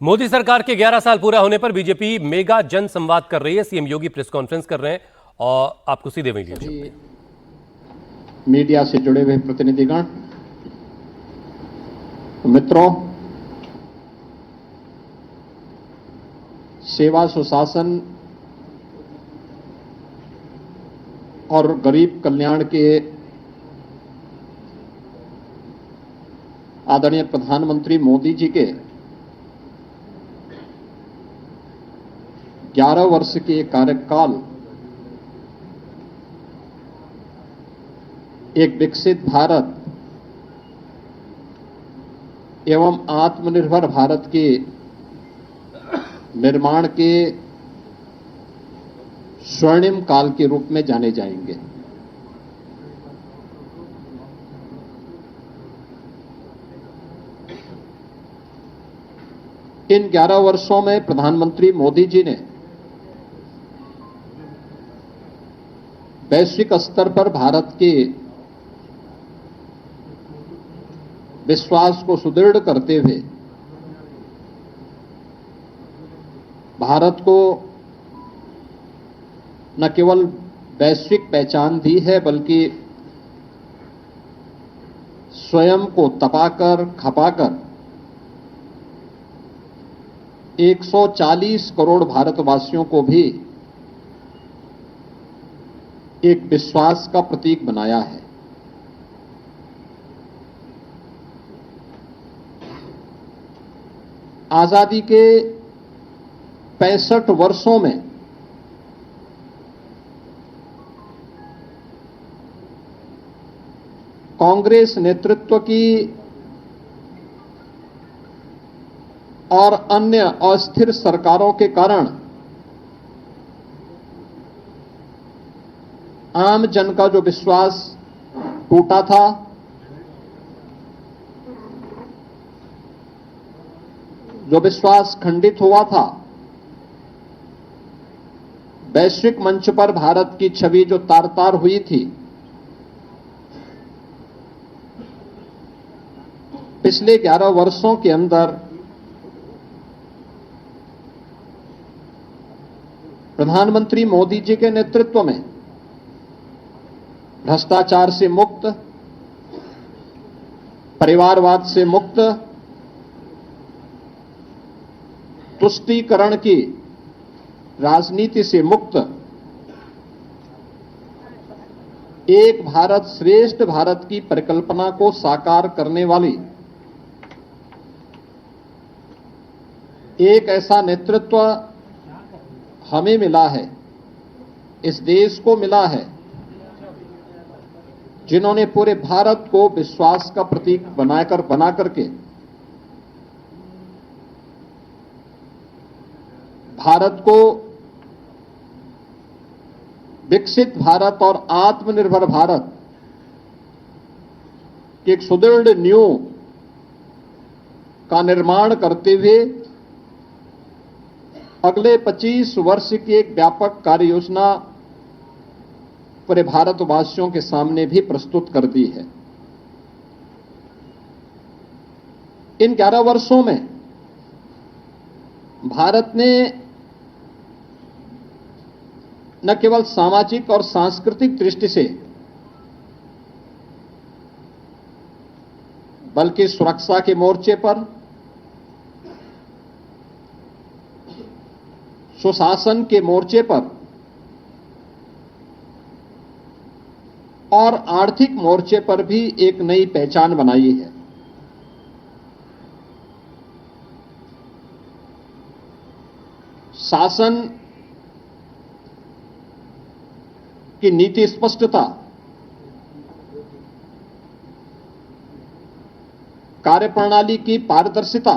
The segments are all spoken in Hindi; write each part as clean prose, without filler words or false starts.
मोदी सरकार के 11 साल पूरा होने पर बीजेपी मेगा जन संवाद कर रही है। सीएम योगी प्रेस कॉन्फ्रेंस कर रहे हैं और आपको सीधे वीडियो चलते हैं। मीडिया से जुड़े हुए प्रतिनिधिगण, मित्रों, सेवा सुशासन और गरीब कल्याण के आदरणीय प्रधानमंत्री मोदी जी के 11 वर्ष के कार्यकाल एक विकसित भारत एवं आत्मनिर्भर भारत के निर्माण के स्वर्णिम काल के रूप में जाने जाएंगे। इन 11 वर्षों में प्रधानमंत्री मोदी जी ने वैश्विक स्तर पर भारत के विश्वास को सुदृढ़ करते हुए भारत को न केवल वैश्विक पहचान दी है, बल्कि स्वयं को तपाकर खपाकर 140 करोड़ भारतवासियों को भी एक विश्वास का प्रतीक बनाया है। आजादी के 65 वर्षों में कांग्रेस नेतृत्व की और अन्य अस्थिर सरकारों के कारण आम जन का जो विश्वास टूटा था, जो विश्वास खंडित हुआ था, वैश्विक मंच पर भारत की छवि जो तार-तार हुई थी, पिछले 11 वर्षों के अंदर प्रधानमंत्री मोदी जी के नेतृत्व में भ्रष्टाचार से मुक्त, परिवारवाद से मुक्त, तुष्टीकरण की राजनीति से मुक्त, एक भारत श्रेष्ठ भारत की परिकल्पना को साकार करने वाली एक ऐसा नेतृत्व हमें मिला है, इस देश को मिला है, जिन्होंने पूरे भारत को विश्वास का प्रतीक बना करके भारत को विकसित भारत और आत्मनिर्भर भारत की एक सुदृढ़ नींव का निर्माण करते हुए अगले 25 वर्ष की एक व्यापक कार्य योजना पूरे भारतवासियों के सामने भी प्रस्तुत कर दी है। इन 11 वर्षों में भारत ने न केवल सामाजिक और सांस्कृतिक दृष्टि से, बल्कि सुरक्षा के मोर्चे पर, सुशासन के मोर्चे पर और आर्थिक मोर्चे पर भी एक नई पहचान बनाई है। शासन की नीति स्पष्टता, कार्यप्रणाली की पारदर्शिता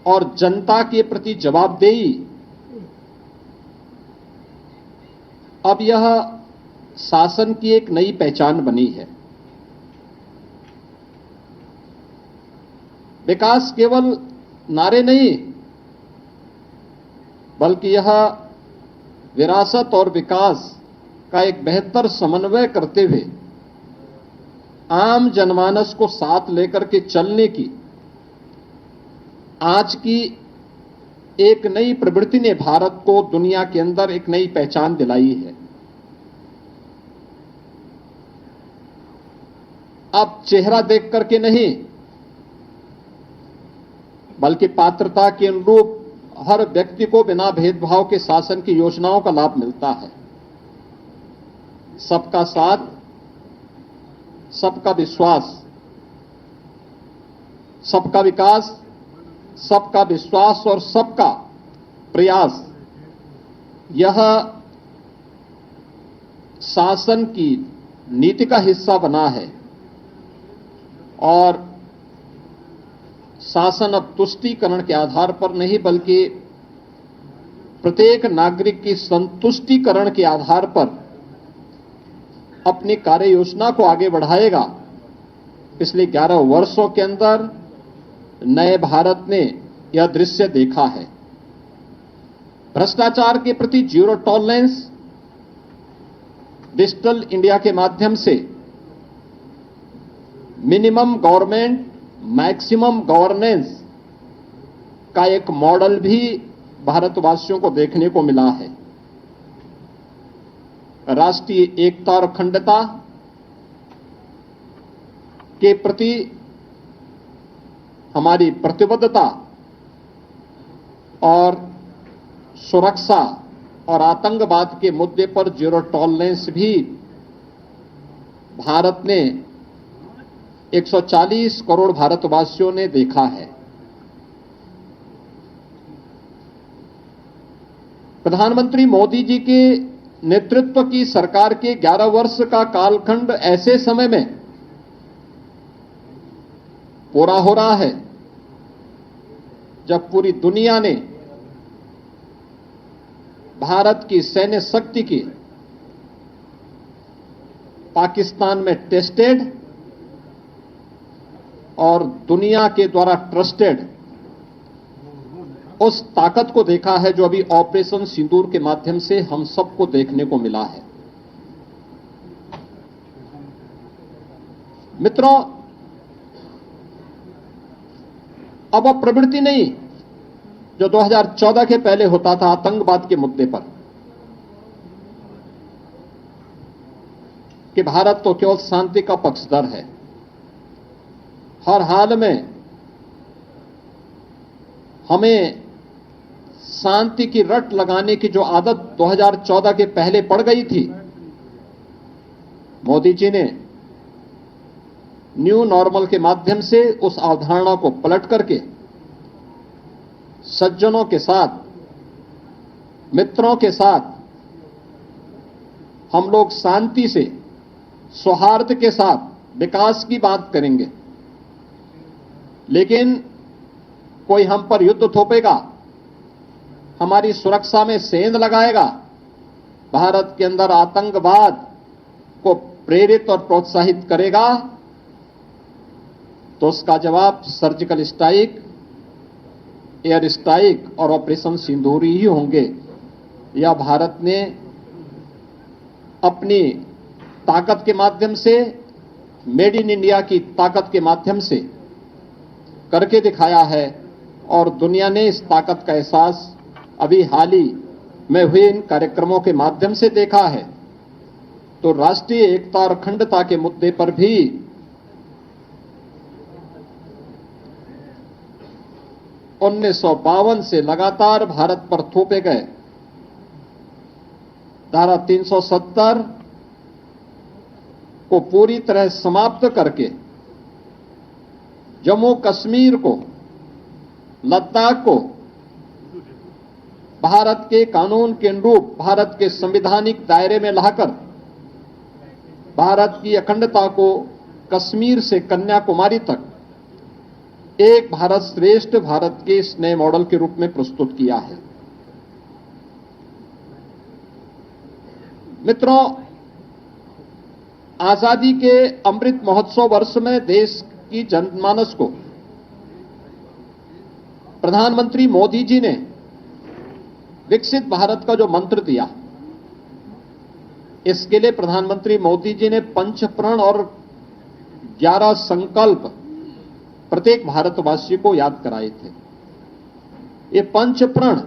और जनता के प्रति जवाबदेही, अब यह शासन की एक नई पहचान बनी है। विकास केवल नारे नहीं, बल्कि यह विरासत और विकास का एक बेहतर समन्वय करते हुए आम जनमानस को साथ लेकर के चलने की आज की एक नई प्रवृत्ति ने भारत को दुनिया के अंदर एक नई पहचान दिलाई है। अब चेहरा देख करके नहीं, बल्कि पात्रता के अनुरूप हर व्यक्ति को बिना भेदभाव के शासन की योजनाओं का लाभ मिलता है। सबका साथ, सबका विश्वास, सबका विकास, सबका विश्वास और सबका प्रयास, यह शासन की नीति का हिस्सा बना है। और शासन अब तुष्टीकरण के आधार पर नहीं, बल्कि प्रत्येक नागरिक की संतुष्टीकरण के आधार पर अपनी कार्य योजना को आगे बढ़ाएगा। पिछले 11 वर्षों के अंदर नए भारत ने यह दृश्य देखा है। भ्रष्टाचार के प्रति जीरो टॉलरेंस, डिजिटल इंडिया के माध्यम से मिनिमम गवर्नमेंट मैक्सिमम गवर्नेंस का एक मॉडल भी भारतवासियों को देखने को मिला है। राष्ट्रीय एकता और अखंडता के प्रति हमारी प्रतिबद्धता और सुरक्षा और आतंकवाद के मुद्दे पर जीरो टॉलरेंस भी भारत ने 140 करोड़ भारतवासियों ने देखा है। प्रधानमंत्री मोदी जी के नेतृत्व की सरकार के 11 वर्ष का कालखंड ऐसे समय में पूरा हो रहा है जब पूरी दुनिया ने भारत की सैन्य शक्ति की पाकिस्तान में टेस्टेड और दुनिया के द्वारा ट्रस्टेड उस ताकत को देखा है जो अभी ऑपरेशन सिंदूर के माध्यम से हम सबको देखने को मिला है। मित्रों, अब वह प्रवृत्ति नहीं जो 2014 के पहले होता था आतंकवाद के मुद्दे पर, कि भारत तो केवल शांति का पक्षधर है, हर हाल में हमें शांति की रट लगाने की जो आदत 2014 के पहले पड़ गई थी, मोदी जी ने न्यू नॉर्मल के माध्यम से उस अवधारणा को पलट करके सज्जनों के साथ, मित्रों के साथ हम लोग शांति से, सौहार्द के साथ विकास की बात करेंगे, लेकिन कोई हम पर युद्ध थोपेगा, हमारी सुरक्षा में सेंध लगाएगा, भारत के अंदर आतंकवाद को प्रेरित और प्रोत्साहित करेगा, तो उसका जवाब सर्जिकल स्ट्राइक, एयर स्ट्राइक और ऑपरेशन सिंदूर ही होंगे। यह भारत ने अपनी ताकत के माध्यम से, मेड इन इंडिया की ताकत के माध्यम से करके दिखाया है और दुनिया ने इस ताकत का एहसास अभी हाल ही में हुए इन कार्यक्रमों के माध्यम से देखा है। तो राष्ट्रीय एकता और अखंडता के मुद्दे पर भी उन्नीस से लगातार भारत पर थोपे गए धारा 370 को पूरी तरह समाप्त करके जम्मू कश्मीर को, लद्दाख को भारत के कानून के अनुरूप, भारत के संवैधानिक दायरे में लाकर भारत की अखंडता को कश्मीर से कन्याकुमारी तक एक भारत श्रेष्ठ भारत के इस नए मॉडल के रूप में प्रस्तुत किया है। मित्रों, आजादी के अमृत महोत्सव वर्ष में देश की जनमानस को प्रधानमंत्री मोदी जी ने विकसित भारत का जो मंत्र दिया, इसके लिए प्रधानमंत्री मोदी जी ने 5 प्रण और 11 संकल्प प्रत्येक भारतवासी को याद कराए थे। ये पंच प्रण,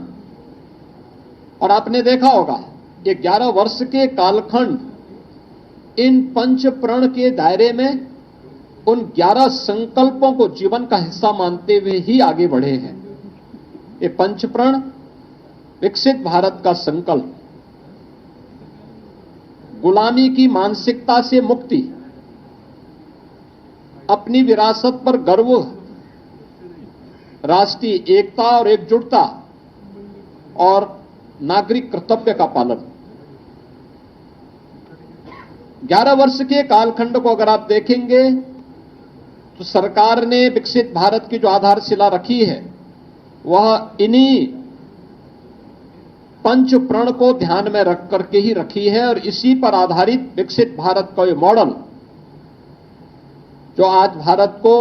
और आपने देखा होगा ये 11 वर्ष के कालखंड इन पंच प्रण के दायरे में उन 11 संकल्पों को जीवन का हिस्सा मानते हुए ही आगे बढ़े हैं। ये पंच प्रण, विकसित भारत का संकल्प, गुलामी की मानसिकता से मुक्ति, अपनी विरासत पर गर्व, राष्ट्रीय एकता और एकजुटता और नागरिक कर्तव्य का पालन। 11 वर्ष के कालखंड को अगर आप देखेंगे तो सरकार ने विकसित भारत की जो आधारशिला रखी है वह इन्हीं पंच प्रण को ध्यान में रख करके ही रखी है, और इसी पर आधारित विकसित भारत का ये मॉडल जो आज भारत को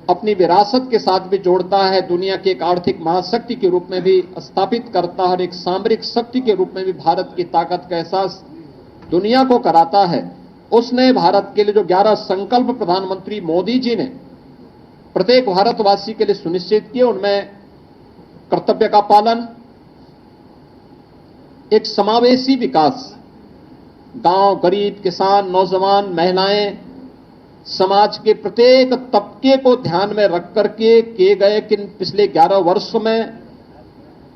अपनी विरासत के साथ भी जोड़ता है, दुनिया की एक आर्थिक महाशक्ति के रूप में भी स्थापित करता है और एक सामरिक शक्ति के रूप में भी भारत की ताकत का एहसास दुनिया को कराता है। उसने भारत के लिए जो 11 संकल्प प्रधानमंत्री मोदी जी ने प्रत्येक भारतवासी के लिए सुनिश्चित किए, उनमें कर्तव्य का पालन, एक समावेशी विकास, गांव, गरीब, किसान, नौजवान, महिलाएं, समाज के प्रत्येक तबके को ध्यान में रख करके किए गए कि पिछले 11 वर्षों में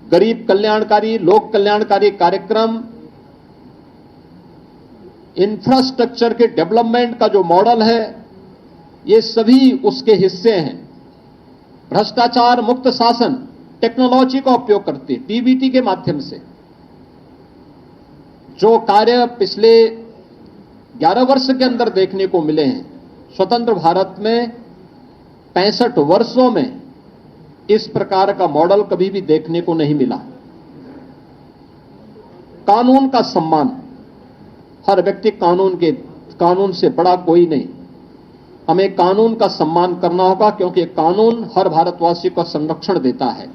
गरीब कल्याणकारी, लोक कल्याणकारी कार्यक्रम, इंफ्रास्ट्रक्चर के डेवलपमेंट का जो मॉडल है, ये सभी उसके हिस्से हैं। भ्रष्टाचार मुक्त शासन, टेक्नोलॉजी का उपयोग करते, डीबीटी के माध्यम से जो कार्य पिछले 11 वर्ष के अंदर देखने को मिले हैं, स्वतंत्र भारत में 65 वर्षों में इस प्रकार का मॉडल कभी भी देखने को नहीं मिला। कानून का सम्मान, हर व्यक्ति कानून से बड़ा कोई नहीं। हमें कानून का सम्मान करना होगा क्योंकि कानून हर भारतवासी को संरक्षण देता है।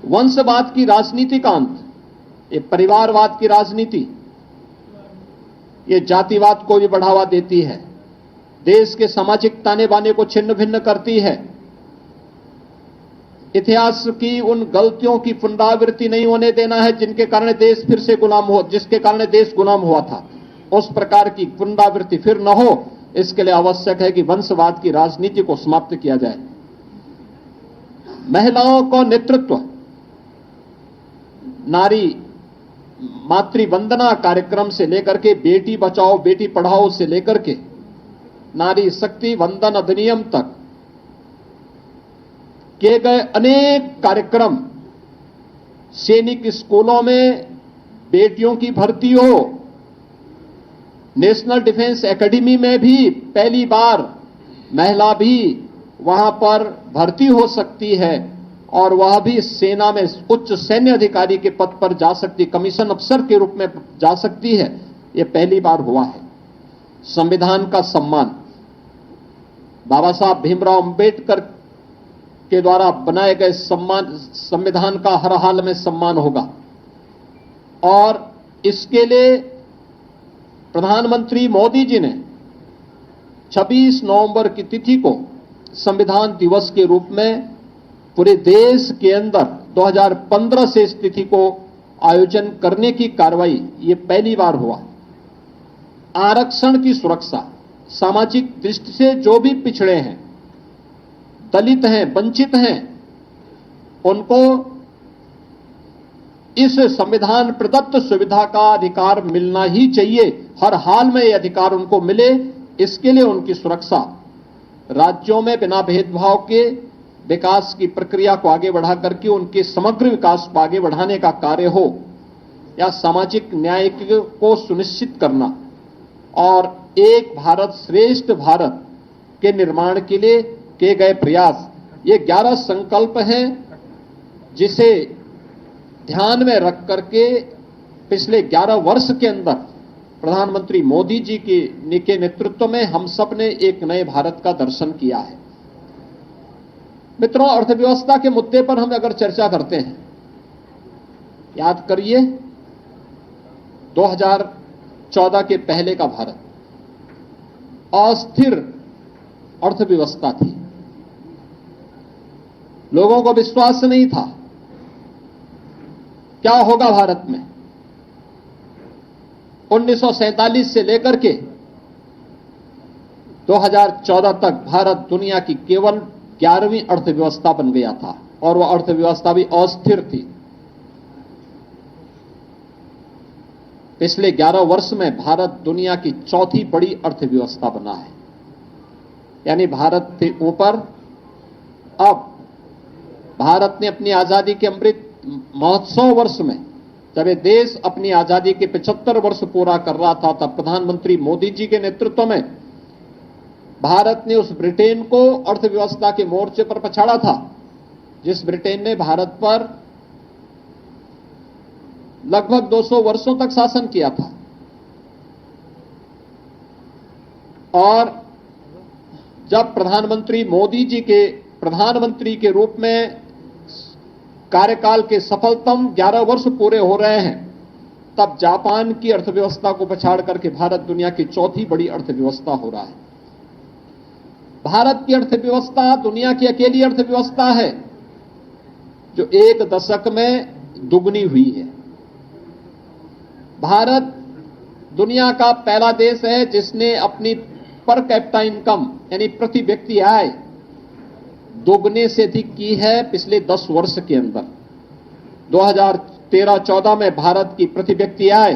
वंशवाद की राजनीति का अंत, ये परिवारवाद की राजनीति, ये जातिवाद को भी बढ़ावा देती है, देश के सामाजिक ताने बाने को छिन्न भिन्न करती है। इतिहास की उन गलतियों की पुनरावृत्ति नहीं होने देना है जिनके कारण देश फिर से जिसके कारण देश गुलाम हुआ था। उस प्रकार की पुनरावृत्ति फिर न हो, इसके लिए आवश्यक है कि वंशवाद की राजनीति को समाप्त किया जाए। महिलाओं को नेतृत्व, नारी मातृ वंदना कार्यक्रम से लेकर के बेटी बचाओ बेटी पढ़ाओ से लेकर के नारी शक्ति वंदन अधिनियम तक किए गए अनेक कार्यक्रम, सैनिक स्कूलों में बेटियों की भर्ती हो, नेशनल डिफेंस एकेडमी में भी पहली बार महिला भी वहां पर भर्ती हो सकती है और वह भी सेना में उच्च सैन्य अधिकारी के पद पर जा सकती, कमीशन अफसर के रूप में जा सकती है, यह पहली बार हुआ है। संविधान का सम्मान, बाबा साहब भीमराव अंबेडकर के द्वारा बनाए गए संविधान का हर हाल में सम्मान होगा, और इसके लिए प्रधानमंत्री मोदी जी ने 26 नवंबर की तिथि को संविधान दिवस के रूप में पूरे देश के अंदर 2015 से इस तिथि को आयोजन करने की कार्रवाई ये पहली बार हुआ। आरक्षण की सुरक्षा, सामाजिक दृष्टि से जो भी पिछड़े हैं, दलित हैं, वंचित हैं, उनको इस संविधान प्रदत्त सुविधा का अधिकार मिलना ही चाहिए। हर हाल में यह अधिकार उनको मिले, इसके लिए उनकी सुरक्षा, राज्यों में बिना भेदभाव के विकास की प्रक्रिया को आगे बढ़ा करके उनके समग्र विकास को आगे बढ़ाने का कार्य हो, या सामाजिक न्याय को सुनिश्चित करना और एक भारत श्रेष्ठ भारत के निर्माण के लिए किए गए प्रयास, ये 11 संकल्प हैं जिसे ध्यान में रख करके पिछले 11 वर्ष के अंदर प्रधानमंत्री मोदी जी के नेतृत्व में हम सब ने एक नए भारत का दर्शन किया है। मित्रों, अर्थव्यवस्था के मुद्दे पर हम अगर चर्चा करते हैं, याद करिए 2014 के पहले का भारत अस्थिर अर्थव्यवस्था थी। लोगों को विश्वास नहीं था क्या होगा भारत में। 1947 से लेकर के 2014 तक भारत दुनिया की केवल 11वीं अर्थव्यवस्था बन गया था और वह अर्थव्यवस्था भी अस्थिर थी। पिछले 11 वर्ष में भारत दुनिया की चौथी बड़ी अर्थव्यवस्था बना है, यानी भारत से ऊपर। अब भारत ने अपनी आजादी के अमृत महोत्सव वर्ष में, जब ये देश अपनी आजादी के 75 वर्ष पूरा कर रहा था, तब प्रधानमंत्री मोदी जी के नेतृत्व में भारत ने उस ब्रिटेन को अर्थव्यवस्था के मोर्चे पर पछाड़ा था, जिस ब्रिटेन ने भारत पर लगभग 200 वर्षों तक शासन किया था। और जब प्रधानमंत्री मोदी जी के प्रधानमंत्री के रूप में कार्यकाल के सफलतम 11 वर्ष पूरे हो रहे हैं, तब जापान की अर्थव्यवस्था को पछाड़ करके भारत दुनिया की चौथी बड़ी अर्थव्यवस्था हो रहा है। भारत की अर्थव्यवस्था दुनिया की अकेली अर्थव्यवस्था है जो एक दशक में दुगनी हुई है। भारत दुनिया का पहला देश है जिसने अपनी पर कैपिटा इनकम यानी प्रति व्यक्ति आय दोगुने से अधिक की है पिछले 10 वर्ष के अंदर। 2013-14 में भारत की प्रति व्यक्ति आय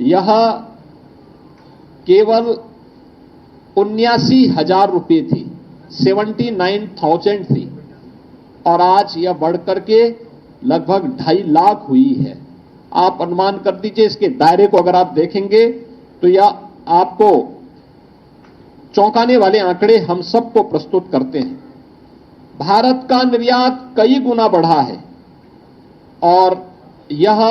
यह केवल 79,000 रुपये थी, 79,000 थी, और आज यह बढ़कर के लगभग 2.5 लाख हुई है। आप अनुमान कर दीजिए, इसके दायरे को अगर आप देखेंगे तो यह आपको चौंकाने वाले आंकड़े हम सबको प्रस्तुत करते हैं। भारत का निर्यात कई गुना बढ़ा है और यह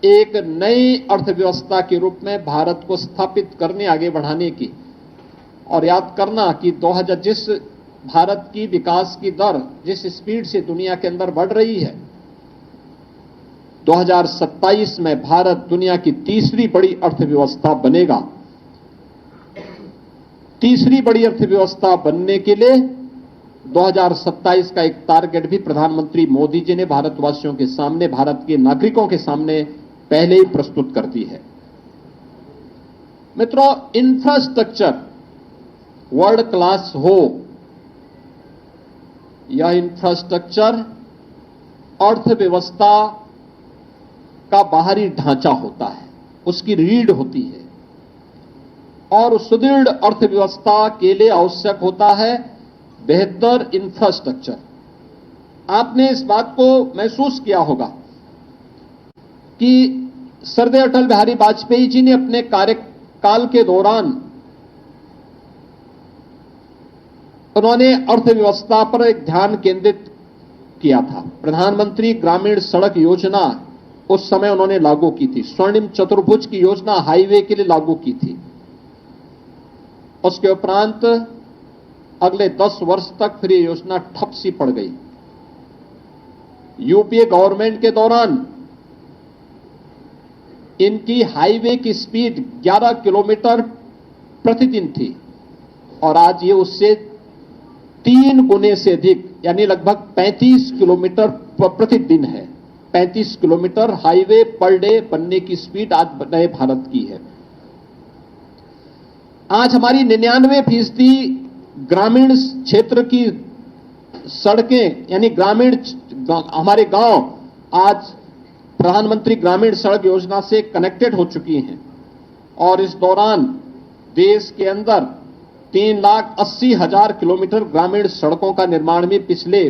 एक नई अर्थव्यवस्था के रूप में भारत को स्थापित करने, आगे बढ़ाने की। और याद करना कि 2000 जिस भारत की विकास की दर जिस स्पीड से दुनिया के अंदर बढ़ रही है, 2027 में भारत दुनिया की तीसरी बड़ी अर्थव्यवस्था बनेगा। तीसरी बड़ी अर्थव्यवस्था बनने के लिए 2027 का एक टारगेट भी प्रधानमंत्री मोदी जी ने भारतवासियों के सामने, भारत के नागरिकों के सामने पहले ही प्रस्तुत कर दी है। मित्रों, इंफ्रास्ट्रक्चर वर्ल्ड क्लास हो, यह इंफ्रास्ट्रक्चर अर्थव्यवस्था का बाहरी ढांचा होता है, उसकी रीढ़ होती है, और उस सुदृढ़ अर्थव्यवस्था के लिए आवश्यक होता है बेहतर इंफ्रास्ट्रक्चर। आपने इस बात को महसूस किया होगा कि सरदार अटल बिहारी वाजपेयी जी ने अपने कार्यकाल के दौरान उन्होंने अर्थव्यवस्था पर एक ध्यान केंद्रित किया था। प्रधानमंत्री ग्रामीण सड़क योजना उस समय उन्होंने लागू की थी। स्वर्णिम चतुर्भुज की योजना हाईवे के लिए लागू की थी। उसके उपरांत अगले 10 वर्ष तक फिर ये योजना ठप सी पड़ गई। यूपीए गवर्नमेंट के दौरान इनकी हाईवे की स्पीड 11 किलोमीटर प्रतिदिन थी और आज ये उससे 3 गुने से अधिक यानी लगभग 35 किलोमीटर प्रतिदिन है। 35 किलोमीटर हाईवे पर डे बनने की स्पीड आज नए भारत की है। आज हमारी 99% ग्रामीण क्षेत्र की सड़कें यानी ग्रामीण हमारे गांव आज प्रधानमंत्री ग्रामीण सड़क योजना से कनेक्टेड हो चुकी हैं। और इस दौरान देश के अंदर 3,80,000 किलोमीटर ग्रामीण सड़कों का निर्माण भी पिछले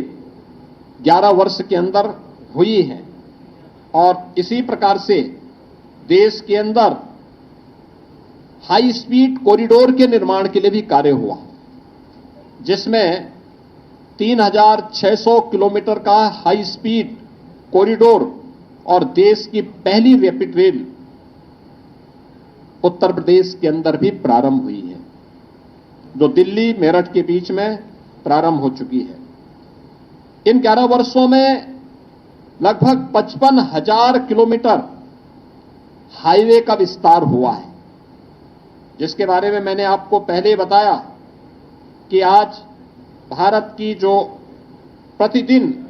11 वर्ष के अंदर हुई है। और इसी प्रकार से देश के अंदर हाई स्पीड कॉरिडोर के निर्माण के लिए भी कार्य हुआ, जिसमें 3,600 किलोमीटर का हाई स्पीड कॉरिडोर और देश की पहली रैपिड रेल उत्तर प्रदेश के अंदर भी प्रारंभ हुई है, जो दिल्ली मेरठ के बीच में प्रारंभ हो चुकी है। इन 11 वर्षों में लगभग 55,000 किलोमीटर हाईवे का विस्तार हुआ है, जिसके बारे में मैंने आपको पहले बताया कि आज भारत की जो प्रतिदिन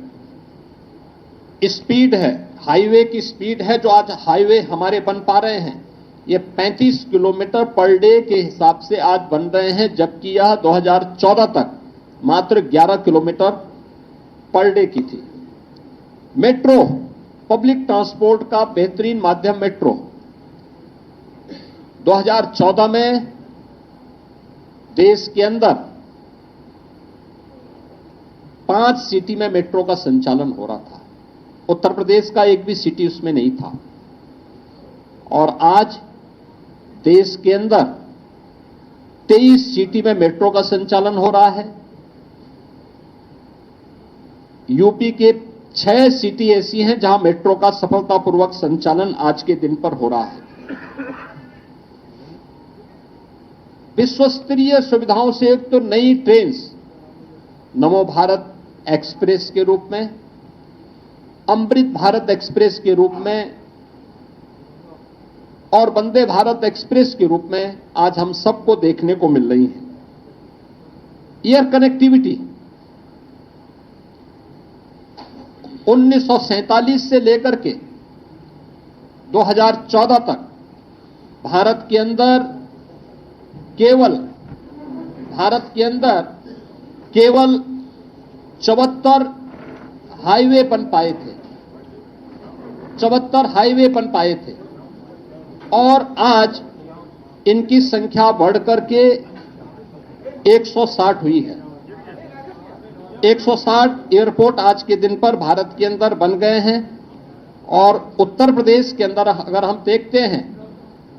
स्पीड है, हाईवे की स्पीड है, जो आज हाईवे हमारे बन पा रहे हैं, ये 35 किलोमीटर पर डे के हिसाब से आज बन रहे हैं, जबकि यह 2014 तक मात्र 11 किलोमीटर पर डे की थी। मेट्रो, पब्लिक ट्रांसपोर्ट का बेहतरीन माध्यम मेट्रो, 2014 में देश के अंदर 5 सिटी में मेट्रो का संचालन हो रहा था। उत्तर प्रदेश का एक भी सिटी उसमें नहीं था। और आज देश के अंदर 23 सिटी में मेट्रो का संचालन हो रहा है। यूपी के 6 सिटी ऐसी हैं जहां मेट्रो का सफलतापूर्वक संचालन आज के दिन पर हो रहा है। विश्वस्तरीय सुविधाओं से एक तो नई ट्रेन नमो भारत एक्सप्रेस के रूप में, अमृत भारत एक्सप्रेस के रूप में और वंदे भारत एक्सप्रेस के रूप में आज हम सबको देखने को मिल रही है। एयर कनेक्टिविटी 1947 से लेकर के 2014 तक भारत के अंदर केवल 74 हाईवे बन पाए थे, 74 हाईवे बन पाए थे और आज इनकी संख्या बढ़कर के 160 हुई है। 160 एयरपोर्ट आज के दिन पर भारत के अंदर बन गए हैं। और उत्तर प्रदेश के अंदर अगर हम देखते हैं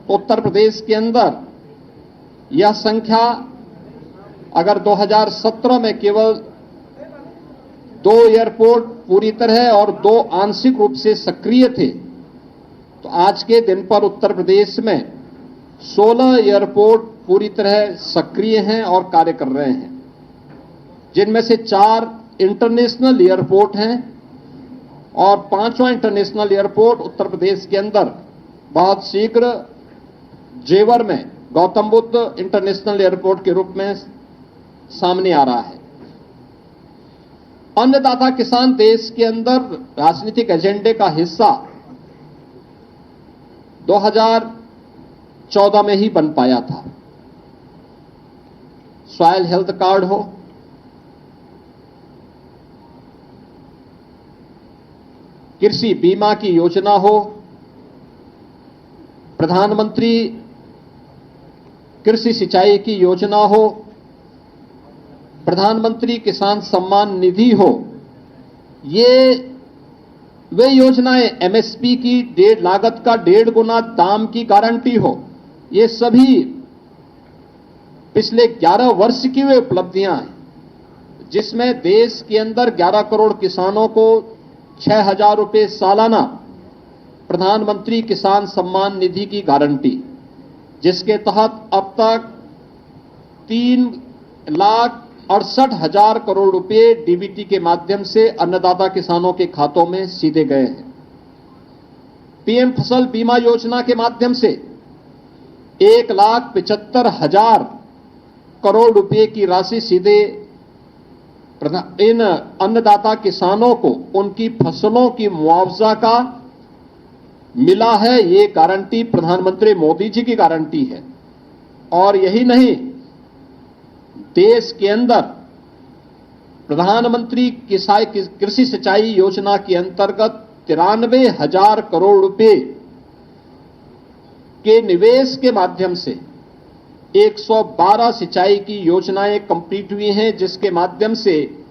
तो उत्तर प्रदेश के अंदर यह संख्या अगर 2017 में केवल 2 एयरपोर्ट पूरी तरह और 2 आंशिक रूप से सक्रिय थे, तो आज के दिन पर उत्तर प्रदेश में 16 एयरपोर्ट पूरी तरह सक्रिय हैं और कार्य कर रहे हैं, जिनमें से 4 इंटरनेशनल एयरपोर्ट हैं और 5वां इंटरनेशनल एयरपोर्ट उत्तर प्रदेश के अंदर बहुत शीघ्र जेवर में गौतम बुद्ध इंटरनेशनल एयरपोर्ट के रूप में सामने आ रहा है। अन्नदाता किसान देश के अंदर राजनीतिक एजेंडे का हिस्सा 2014 में ही बन पाया था। सॉइल हेल्थ कार्ड हो, कृषि बीमा की योजना हो, प्रधानमंत्री कृषि सिंचाई की योजना हो, प्रधानमंत्री किसान सम्मान निधि हो, ये वे योजनाएं एमएसपी की लागत का 1.5 गुना दाम की गारंटी हो, ये सभी पिछले 11 वर्ष की वे उपलब्धियां हैं, जिसमें देश के अंदर 11 करोड़ किसानों को 6,000 रुपए सालाना प्रधानमंत्री किसान सम्मान निधि की गारंटी, जिसके तहत अब तक 3,68,000 करोड़ रुपए डीबीटी के माध्यम से अन्नदाता किसानों के खातों में सीधे गए हैं। पीएम फसल बीमा योजना के माध्यम से 1,75,000 करोड़ रुपए की राशि सीधे इन अन्नदाता किसानों को उनकी फसलों की मुआवजा का मिला है। ये गारंटी प्रधानमंत्री मोदी जी की गारंटी है। और यही नहीं, देश के अंदर प्रधानमंत्री कृषि सिंचाई योजना के अंतर्गत 93,000 करोड़ रुपए के निवेश के माध्यम से 112 सिंचाई की योजनाएं कंप्लीट हुई हैं, जिसके माध्यम से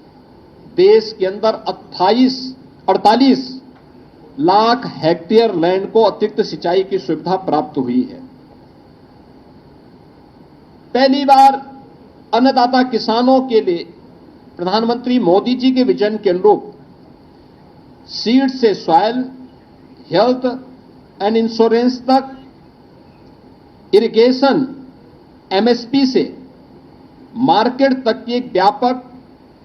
देश के अंदर 48 लाख हेक्टेयर लैंड को अतिरिक्त सिंचाई की सुविधा प्राप्त हुई है। पहली बार अन्नदाता किसानों के लिए प्रधानमंत्री मोदी जी के विजन के अनुरूप सीड से सॉइल हेल्थ एंड इंश्योरेंस तक, इरिगेशन एमएसपी से मार्केट तक की एक व्यापक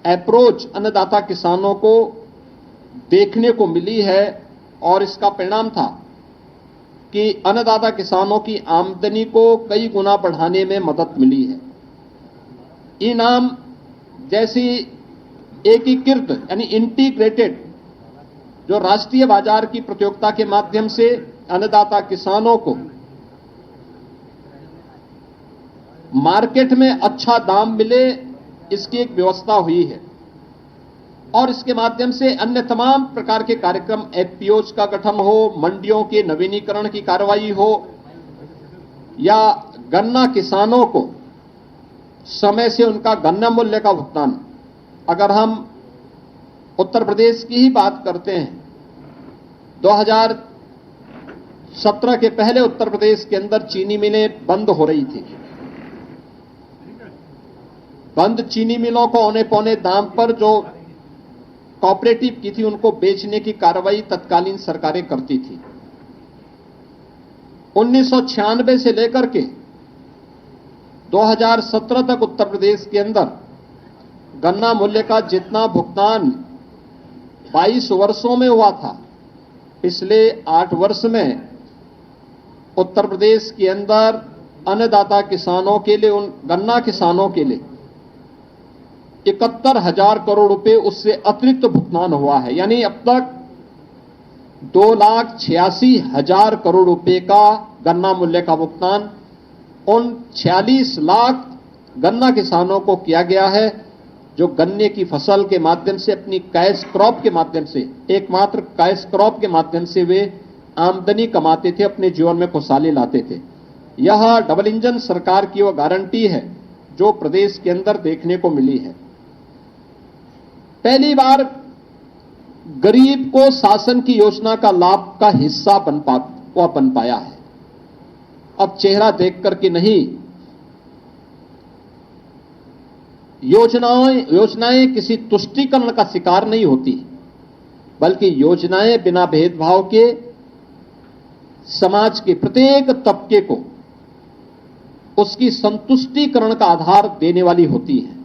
अप्रोच अन्नदाता किसानों को देखने को मिली है। और इसका परिणाम था कि अन्नदाता किसानों की आमदनी को कई गुना बढ़ाने में मदद मिली है। इनाम जैसी एकीकृत यानी इंटीग्रेटेड जो राष्ट्रीय बाजार की प्रतियोगिता के माध्यम से अन्नदाता किसानों को मार्केट में अच्छा दाम मिले, इसकी एक व्यवस्था हुई है। और इसके माध्यम से अन्य तमाम प्रकार के कार्यक्रम, एफपीओज का गठन हो, मंडियों के नवीनीकरण की कार्रवाई हो, या गन्ना किसानों को समय से उनका गन्ना मूल्य का भुगतान। अगर हम उत्तर प्रदेश की ही बात करते हैं, 2017 के पहले उत्तर प्रदेश के अंदर चीनी मिलें बंद हो रही थी। बंद चीनी मिलों को औने पौने दाम पर जो कोऑपरेटिव की थी उनको बेचने की कार्रवाई तत्कालीन सरकारें करती थी। 1996 से लेकर के 2017 तक उत्तर प्रदेश के अंदर गन्ना मूल्य का जितना भुगतान 22 वर्षों में हुआ था, पिछले 8 वर्ष में उत्तर प्रदेश के अंदर अन्नदाता किसानों के लिए, उन गन्ना किसानों के लिए 71,000 करोड़ रुपए उससे अतिरिक्त भुगतान हुआ है। यानी अब तक 2,86,000 करोड़ रुपए का गन्ना मूल्य का भुगतान उन 46 लाख गन्ना किसानों को किया गया है, जो गन्ने की फसल के माध्यम से, अपनी कैश क्रॉप के माध्यम से, एकमात्र कैश क्रॉप के माध्यम से वे आमदनी कमाते थे, अपने जीवन में खुशहाली लाते थे। यह डबल इंजन सरकार की वह गारंटी है जो प्रदेश के अंदर देखने को मिली है। पहली बार गरीब को शासन की योजना का लाभ का हिस्सा बन पाया है। अब चेहरा देख करके नहीं, योजनाएं किसी तुष्टीकरण का शिकार नहीं होती, बल्कि योजनाएं बिना भेदभाव के समाज के प्रत्येक तबके को उसकी संतुष्टीकरण का आधार देने वाली होती है।